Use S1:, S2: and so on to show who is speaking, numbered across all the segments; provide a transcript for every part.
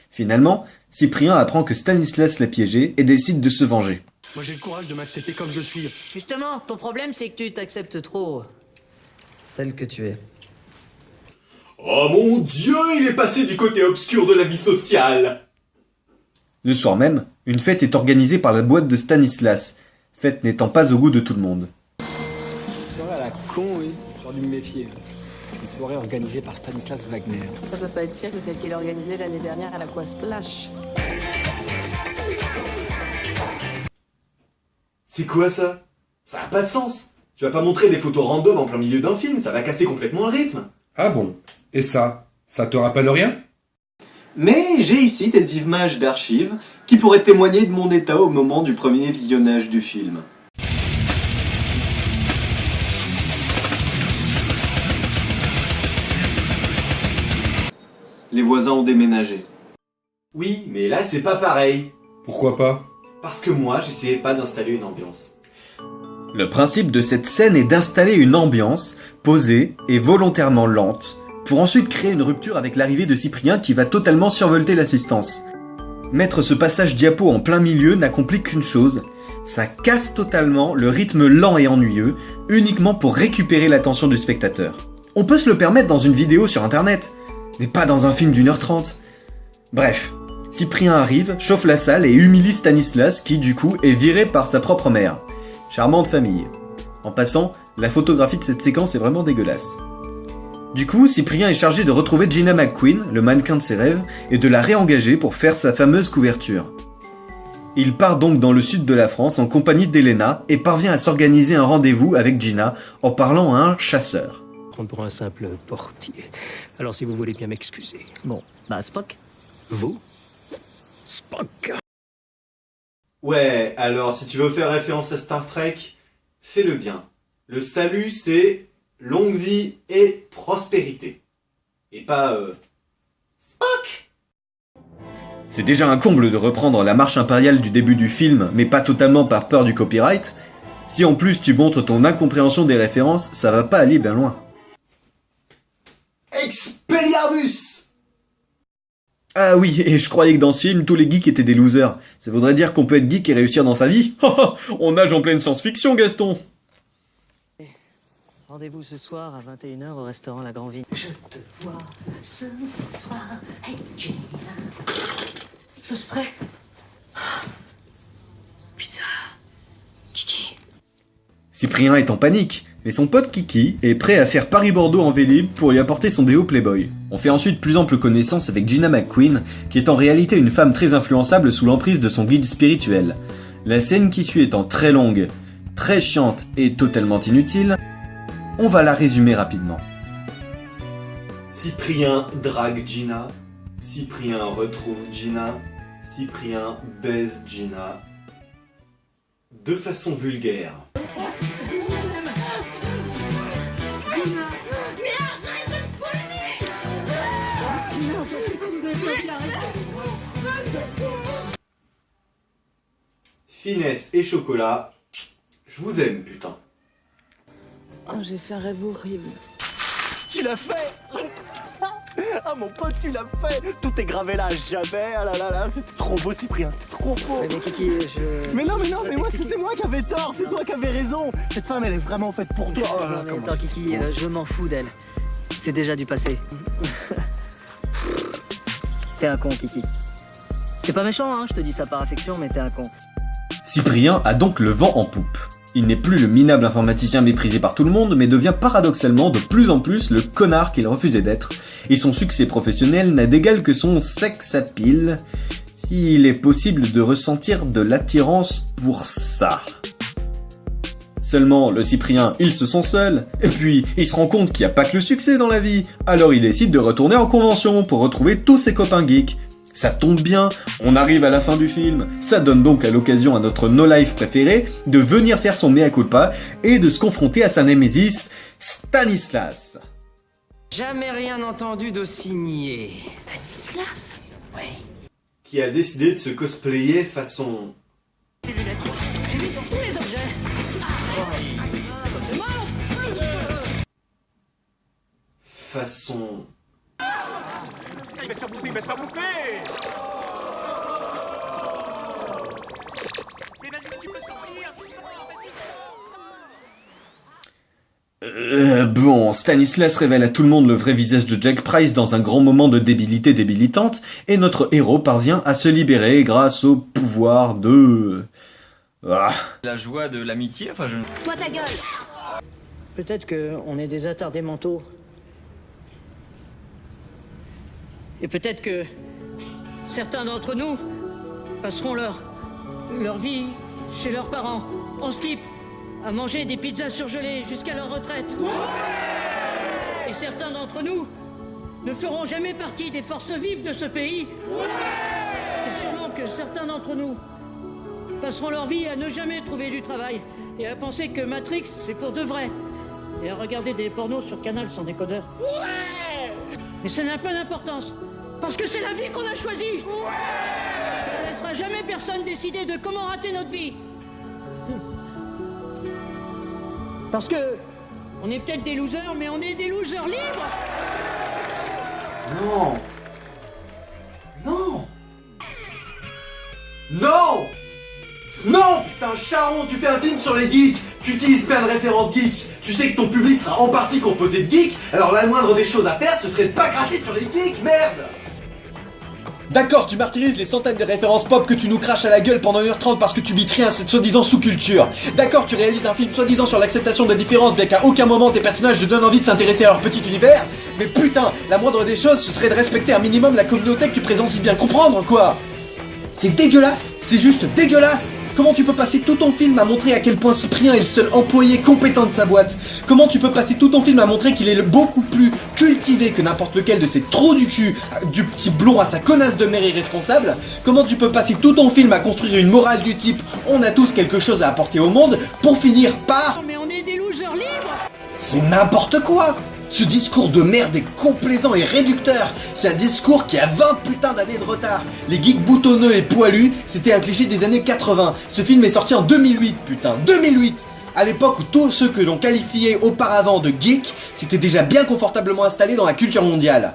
S1: Finalement, Cyprien apprend que Stanislas l'a piégé et décide de se venger.
S2: Moi j'ai le courage de m'accepter comme je suis.
S3: Justement, ton problème c'est que tu t'acceptes trop tel que tu es.
S4: Oh mon Dieu, il est passé du côté obscur de la vie sociale.
S1: Le soir même, une fête est organisée par la boîte de Stanislas, fête n'étant pas au goût de tout le monde.
S5: Soirée à la con, oui. J'aurais dû me méfier. Une soirée organisée par Stanislas Wagner.
S6: Ça peut pas être pire que celle qu'il a organisée l'année dernière à l'Aqua Splash.
S4: C'est quoi ça? Ça a pas de sens. Tu vas pas montrer des photos random en plein milieu d'un film, ça va casser complètement le rythme.
S7: Ah bon? Et ça te rappelle rien?
S8: Mais j'ai ici des images d'archives qui pourraient témoigner de mon état au moment du premier visionnage du film. Les voisins ont déménagé.
S4: Oui, mais là c'est pas pareil.
S7: Pourquoi pas?
S4: Parce que moi, j'essayais pas d'installer une ambiance.
S1: Le principe de cette scène est d'installer une ambiance posée et volontairement lente, pour ensuite créer une rupture avec l'arrivée de Cyprien qui va totalement survolter l'assistance. Mettre ce passage diapo en plein milieu n'accomplit qu'une chose, ça casse totalement le rythme lent et ennuyeux, uniquement pour récupérer l'attention du spectateur. On peut se le permettre dans une vidéo sur internet, mais pas dans un film d'1h30. Bref, Cyprien arrive, chauffe la salle et humilie Stanislas qui du coup est viré par sa propre mère. Charmante famille. En passant, la photographie de cette séquence est vraiment dégueulasse. Du coup, Cyprien est chargé de retrouver Gina McQueen, le mannequin de ses rêves, et de la réengager pour faire sa fameuse couverture. Il part donc dans le sud de la France en compagnie d'Elena et parvient à s'organiser un rendez-vous avec Gina en parlant à un chasseur.
S2: Prendre pour un simple portier. Alors si vous voulez bien m'excuser.
S3: Bon, bah Spock.
S2: Vous? Spock.
S4: Ouais, alors si tu veux faire référence à Star Trek, fais-le bien. Le salut c'est longue vie et prospérité. Et pas Spock.
S1: C'est déjà un comble de reprendre la marche impériale du début du film, mais pas totalement par peur du copyright. Si en plus tu montres ton incompréhension des références, ça va pas aller bien loin.
S4: Expelliarmus.
S1: Ah oui, et je croyais que dans ce film, tous les geeks étaient des losers. Ça voudrait dire qu'on peut être geek et réussir dans sa vie? On nage en pleine science-fiction, Gaston.
S3: Rendez-vous ce soir à 21h au restaurant La Grand Vigne.
S6: Je te vois ce soir, hey Gina. J'ose prêt. Pizza. Kiki.
S1: Cyprien est en panique, mais son pote Kiki est prêt à faire Paris-Bordeaux en Vélib pour lui apporter son déo Playboy. On fait ensuite plus ample connaissance avec Gina McQueen, qui est en réalité une femme très influençable sous l'emprise de son guide spirituel. La scène qui suit étant très longue, très chiante et totalement inutile, on va la résumer rapidement.
S4: Cyprien drague Gina. Cyprien retrouve Gina. Cyprien baise Gina. De façon vulgaire. Finesse et chocolat. Je vous aime, putain.
S6: Oh, j'ai fait un rêve horrible.
S9: Tu l'as fait. Ah mon pote, tu l'as fait. Tout est gravé là à jamais. Ah là là là, c'est trop beau Cyprien, c'est trop beau.
S3: Mais Kiki, je...
S9: Mais non, mais moi c'était moi qui avais tort, c'est toi qui avais raison. Cette femme elle est vraiment faite pour toi. Oh là là,
S3: Non, mais
S9: comment
S3: attends Kiki, je m'en fous d'elle. C'est déjà du passé. T'es un con Kiki. C'est pas méchant hein, je te dis ça par affection, mais t'es un con.
S1: Cyprien a donc le vent en poupe. Il n'est plus le minable informaticien méprisé par tout le monde, mais devient paradoxalement de plus en plus le connard qu'il refusait d'être, et son succès professionnel n'a d'égal que son sex appeal, s'il est possible de ressentir de l'attirance pour ça. Seulement, le Cyprien, il se sent seul, et puis il se rend compte qu'il n'y a pas que le succès dans la vie, alors il décide de retourner en convention pour retrouver tous ses copains geeks. Ça tombe bien, on arrive à la fin du film, ça donne donc à l'occasion à notre no-life préféré de venir faire son mea culpa et de se confronter à sa némésis, Stanislas.
S10: Jamais rien entendu d'aussi niais.
S6: Stanislas.
S10: Oui.
S4: Qui a décidé de se cosplayer façon...
S6: J'ai vu sur tous les objets.
S4: Façon...
S9: Baisse pas bouffer. Mais vas-y, mais tu peux sortir.
S1: Bon, Stanislas révèle à tout le monde le vrai visage de Jack Price dans un grand moment de débilité débilitante, et notre héros parvient à se libérer grâce au pouvoir de...
S11: La joie de l'amitié, enfin je...
S6: Toi ta gueule.
S3: Peut-être qu'on est des attardés mentaux. Et peut-être que certains d'entre nous passeront leur vie chez leurs parents, en slip, à manger des pizzas surgelées jusqu'à leur retraite. Et certains d'entre nous ne feront jamais partie des forces vives de ce pays. Et sûrement que certains d'entre nous passeront leur vie à ne jamais trouver du travail et à penser que Matrix, c'est pour de vrai. Et à regarder des pornos sur Canal sans décodeur. Mais ça n'a pas d'importance, parce que c'est la vie qu'on a choisie. On ne laissera jamais personne décider de comment rater notre vie. Parce que on est peut-être des losers, mais on est des losers libres.
S4: Non. Non. Non. Non, putain, Charon, tu fais un film sur les geeks. Tu utilises plein de références geeks. Tu sais que ton public sera en partie composé de geeks. Alors la moindre des choses à faire, ce serait de pas cracher sur les geeks, merde.
S1: D'accord, tu martyrises les centaines de références pop que tu nous craches à la gueule pendant 1h30 parce que tu bites rien à cette soi-disant sous-culture. D'accord, tu réalises un film soi-disant sur l'acceptation des différences bien qu'à aucun moment tes personnages ne donnent envie de s'intéresser à leur petit univers. Mais putain, la moindre des choses, ce serait de respecter un minimum la communauté que tu présentes si bien comprendre, quoi. C'est dégueulasse, c'est juste dégueulasse. Comment tu peux passer tout ton film à montrer à quel point Cyprien est le seul employé compétent de sa boîte? Comment tu peux passer tout ton film à montrer qu'il est beaucoup plus cultivé que n'importe lequel de ces trous du cul, du petit blond à sa connasse de mère irresponsable? Comment tu peux passer tout ton film à construire une morale du type « on a tous quelque chose à apporter au monde » pour finir par...
S3: Mais on est des losers libres.
S1: C'est n'importe quoi! Ce discours de merde est complaisant et réducteur. C'est un discours qui a 20 putains d'années de retard. Les geeks boutonneux et poilus, c'était un cliché des années 80. Ce film est sorti en 2008, putain, 2008! À l'époque où tous ceux que l'on qualifiait auparavant de geeks, s'étaient déjà bien confortablement installés dans la culture mondiale.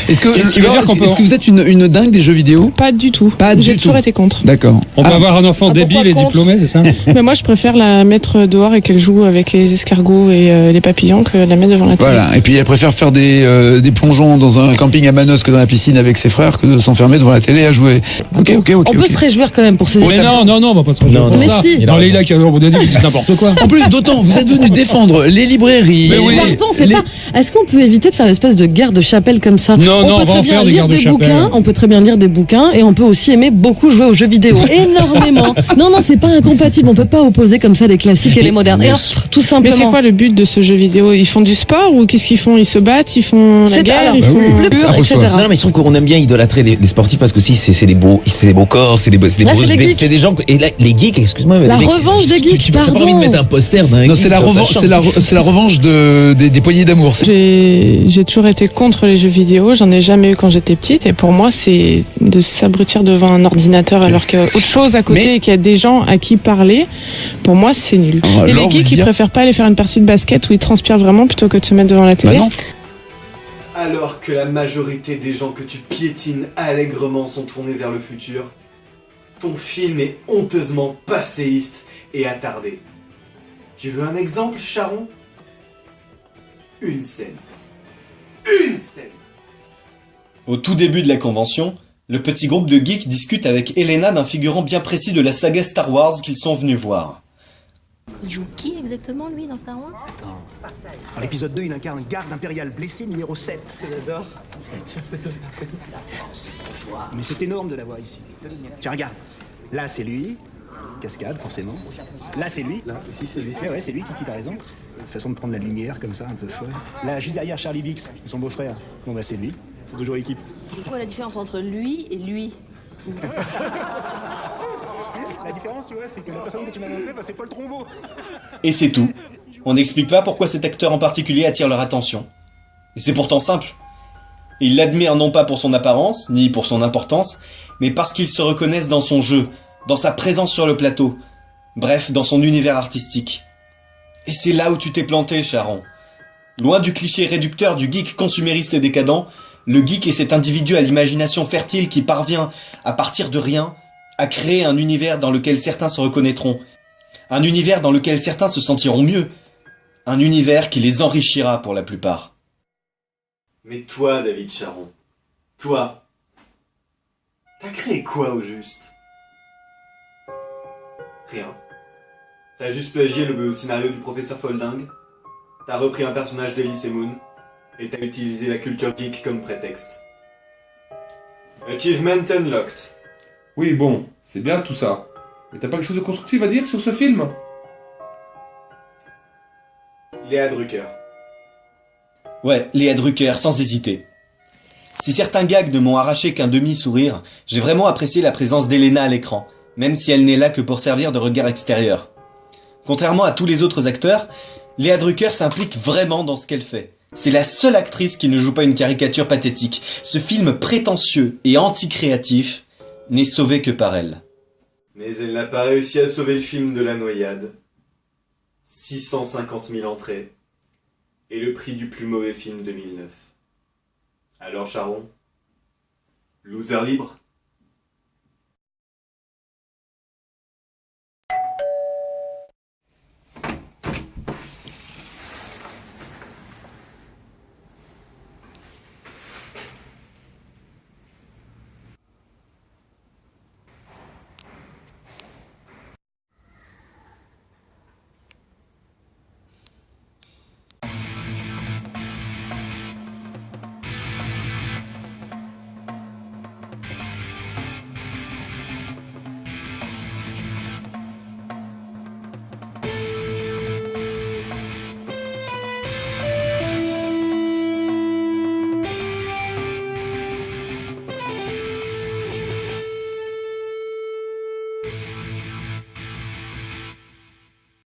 S12: Est-ce que vous êtes une dingue des jeux vidéo?
S13: Pas du tout. J'ai toujours été contre.
S12: D'accord.
S14: On peut avoir un enfant débile et diplômé, c'est ça?
S13: Mais moi, je préfère la mettre dehors et qu'elle joue avec les escargots et les papillons que la mettre devant la télé.
S12: Voilà. Et puis elle préfère faire des plongeons dans un camping à Manos que dans la piscine avec ses frères que de s'enfermer devant la télé à jouer. Ok.
S15: On peut se réjouir quand même pour ces
S14: Mais non, on va pas se réjouir pour ça.
S15: Si.
S14: Non, Leïla qui a au bout des dit n'importe quoi.
S12: En plus, d'autant, vous êtes venu défendre les librairies.
S15: Mais oui. Pardon, c'est pas. Est-ce qu'on peut éviter de faire une espèce de guerre de chapelle comme ça?
S14: Non,
S15: on peut très bien lire des bouquins. On peut très bien lire des bouquins et on peut aussi aimer beaucoup jouer aux jeux vidéo. Énormément. Non, c'est pas incompatible. On peut pas opposer comme ça les classiques et les modernes. Et tout simplement.
S13: Mais c'est quoi le but de ce jeu vidéo? Ils font du sport ou qu'est-ce qu'ils font? Ils se battent, ils font la guerre, ils font
S15: le pur, etc.
S16: Non, mais je trouve qu'on aime bien idolâtrer les sportifs parce que si c'est des beaux corps, c'est des gens. Et là, les geeks, excuse-moi.
S15: La revanche des geeks,
S16: tu n'as pas envie de mettre un poster d'un geek.
S12: Non, c'est la revanche des poignées d'amour.
S13: J'ai toujours été contre les jeux vidéo. J'en ai jamais eu quand j'étais petite. Et pour moi, c'est de s'abrutir devant un ordinateur alors qu'il y a autre chose à côté et qu'il y a des gens à qui parler. Pour moi, c'est nul. Et les geeks, ils préfèrent pas aller faire une partie de basket où ils transpirent vraiment plutôt que de se mettre devant la télé.
S4: Alors que la majorité des gens que tu piétines allègrement sont tournés vers le futur, ton film est honteusement passéiste et attardé. Tu veux un exemple, Charon? Une scène. Une scène!
S1: Au tout début de la convention, le petit groupe de geeks discute avec Elena d'un figurant bien précis de la saga Star Wars qu'ils sont venus voir.
S6: Il joue qui exactement, lui, dans Star Wars?
S9: Dans l'épisode 2, il incarne garde impérial blessé numéro 7. J'adore. Mais c'est énorme de l'avoir ici. Tiens, regarde. Là, c'est lui. Cascade, forcément. Là, c'est lui. Là, ici, c'est lui. Ouais, c'est lui, Kiki, t'as raison. Façon de prendre la lumière, comme ça, un peu folle. Là, juste derrière, Charlie Bix, son beau-frère. Bon, bah, c'est lui. Faut toujours équipe.
S6: C'est quoi la différence entre lui et lui?
S9: La différence, tu vois, c'est que la personne que tu m'as montrée, bah, c'est Paul Trombeau.
S1: Et c'est tout. On n'explique pas pourquoi cet acteur en particulier attire leur attention. Et c'est pourtant simple. Ils l'admirent non pas pour son apparence, ni pour son importance, mais parce qu'ils se reconnaissent dans son jeu, dans sa présence sur le plateau, bref, dans son univers artistique. Et c'est là où tu t'es planté, Charon. Loin du cliché réducteur du geek consumériste et décadent, Le geek est cet individu à l'imagination fertile qui parvient, à partir de rien, à créer un univers dans lequel certains se reconnaîtront. Un univers dans lequel certains se sentiront mieux. Un univers qui les enrichira pour la plupart.
S4: Mais toi, David Charon, toi, t'as créé quoi au juste? Rien. T'as juste plagié le scénario du professeur Folding, t'as repris un personnage d'Elise Moon, et t'as utilisé la culture geek comme prétexte. Achievement unlocked.
S7: Oui, bon, c'est bien tout ça. Mais t'as pas quelque chose de constructif à dire sur ce film?
S4: Léa Drucker.
S1: Ouais, Léa Drucker, sans hésiter. Si certains gags ne m'ont arraché qu'un demi-sourire, j'ai vraiment apprécié la présence d'Elena à l'écran, même si elle n'est là que pour servir de regard extérieur. Contrairement à tous les autres acteurs, Léa Drucker s'implique vraiment dans ce qu'elle fait. C'est la seule actrice qui ne joue pas une caricature pathétique. Ce film prétentieux et anti-créatif n'est sauvé que par elle.
S4: Mais elle n'a pas réussi à sauver le film de la noyade. 650 000 entrées. Et le prix du plus mauvais film 2009. Alors Charon, loser libre?